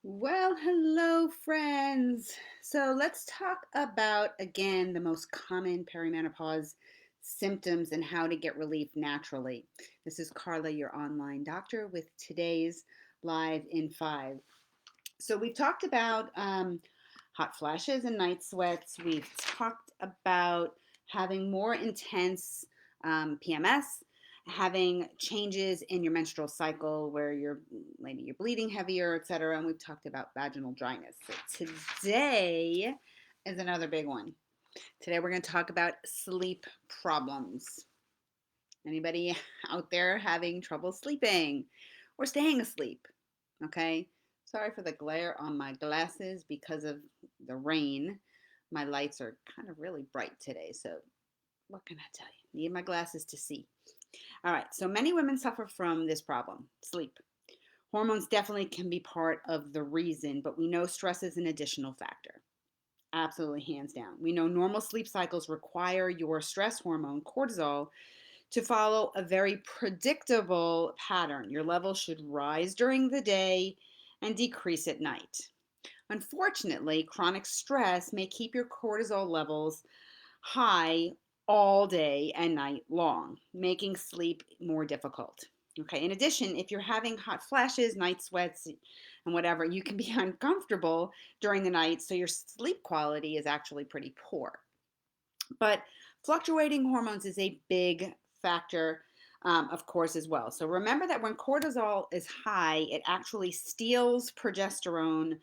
Well, hello, friends. So let's talk about again the most common perimenopause symptoms and how to get relief naturally. This is Carla, your online doctor, with today's Live in 5. So we've talked about hot flashes and night sweats. We've talked about having more intense PMS, having changes in your menstrual cycle where maybe you're bleeding heavier, etc. And we've talked about vaginal dryness. So today is another big one. Today we're going to talk about sleep problems. Anybody out there having trouble sleeping or staying asleep? Okay. Sorry for the glare on my glasses because of the rain. My lights are kind of really bright today. So, what can I tell you? Need my glasses to see. All right. So, many women suffer from this problem sleep. Hormones definitely can be part of the reason, but we know stress is an additional factor. Absolutely, hands down. We know normal sleep cycles require your stress hormone, cortisol, to follow a very predictable pattern. Your levels should rise during the day and decrease at night. Unfortunately, chronic stress may keep your cortisol levels high all day and night long, making sleep more difficult. Okay, in addition, if you're having hot flashes, night sweats, and whatever, you can be uncomfortable during the night, so your sleep quality is actually pretty poor. But fluctuating hormones is a big factor, of course, as well. So remember that when cortisol is high, it actually steals progesterone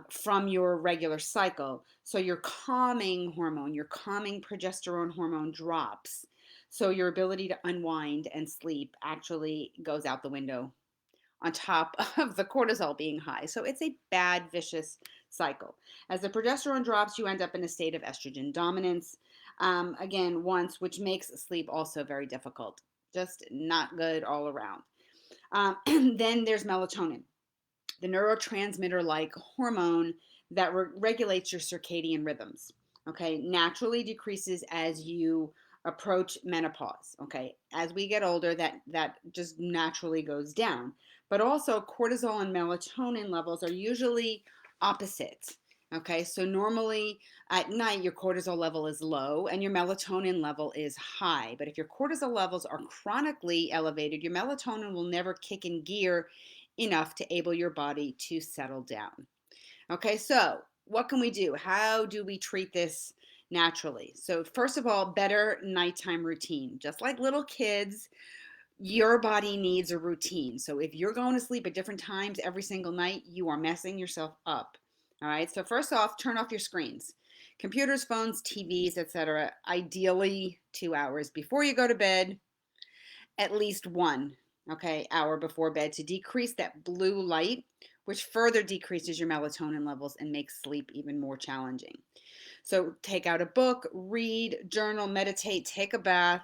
from your regular cycle. So your calming progesterone hormone drops. So your ability to unwind and sleep actually goes out the window on top of the cortisol being high. So it's a bad, vicious cycle. As the progesterone drops, you end up in a state of estrogen dominance, again, once, which makes sleep also very difficult. Just not good all around. Then there's melatonin, the neurotransmitter like hormone that regulates your circadian rhythms. Okay, naturally decreases as you approach menopause. Okay, as we get older, that just naturally goes down. But also, cortisol and melatonin levels are usually opposite. Okay, so normally at night your cortisol level is low and your melatonin level is high. But if your cortisol levels are chronically elevated, your melatonin will never kick in gear enough to able your body to settle down. Okay, so what can we do? How do we treat this naturally? So, first of all, better nighttime routine. Just like little kids, your body needs a routine. So, if you're going to sleep at different times every single night, you are messing yourself up. All right, so first off, turn off your screens. Computers, phones, TVs, etc. Ideally 2 hours before you go to bed, at least one, okay, hour before bed to decrease that blue light, which further decreases your melatonin levels and makes sleep even more challenging. So take out a book, read, journal, meditate, take a bath,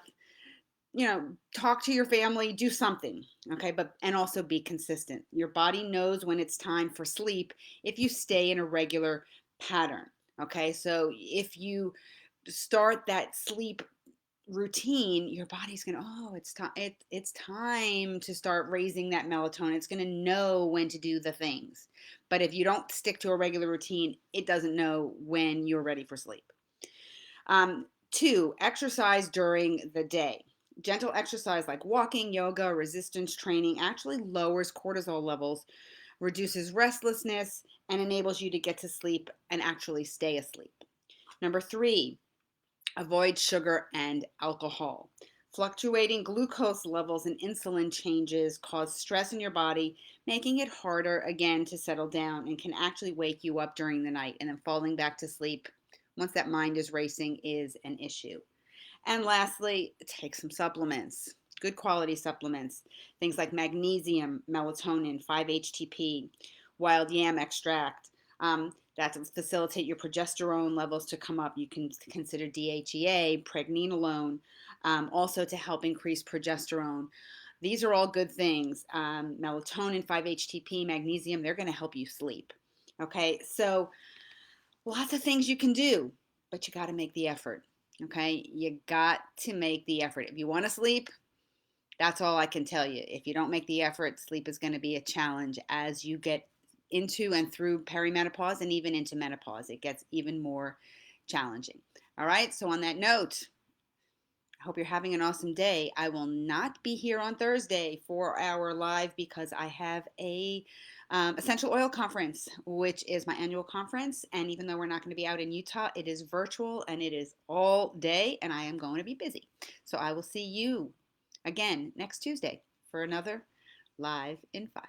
talk to your family, do something, okay? But and also be consistent. Your body knows when it's time for sleep if you stay in a regular pattern, okay? So if you start that sleep routine, your body's gonna, oh, it's time, it's time to start raising that melatonin. It's gonna know when to do the things. But if you don't stick to a regular routine, it doesn't know when you're ready for sleep. Two, exercise during the day. Gentle exercise like walking, yoga, resistance training actually lowers cortisol levels, reduces restlessness, and enables you to get to sleep and actually stay asleep. Number three, avoid sugar and alcohol. Fluctuating glucose levels and insulin changes cause stress in your body, making it harder again to settle down and can actually wake you up during the night. And then falling back to sleep once that mind is racing is an issue. And lastly, take some supplements, good quality supplements, things like magnesium, melatonin, 5-HTP, wild yam extract. That to facilitate your progesterone levels to come up. You can consider DHEA, pregnenolone, also to help increase progesterone. These are all good things. Melatonin, 5-HTP, magnesium, they're going to help you sleep. Okay, so lots of things you can do, but you got to make the effort. Okay, you got to make the effort. If you want to sleep, that's all I can tell you. If you don't make the effort, sleep is going to be a challenge as you get into and through perimenopause and even into menopause. It gets even more challenging. All right. So, on that note, I hope you're having an awesome day. I will not be here on Thursday for our live because I have a essential oil conference, which is my annual conference. And even though we're not going to be out in Utah, it is virtual and it is all day, and I am going to be busy. So I will see you again next Tuesday for another Live in 5.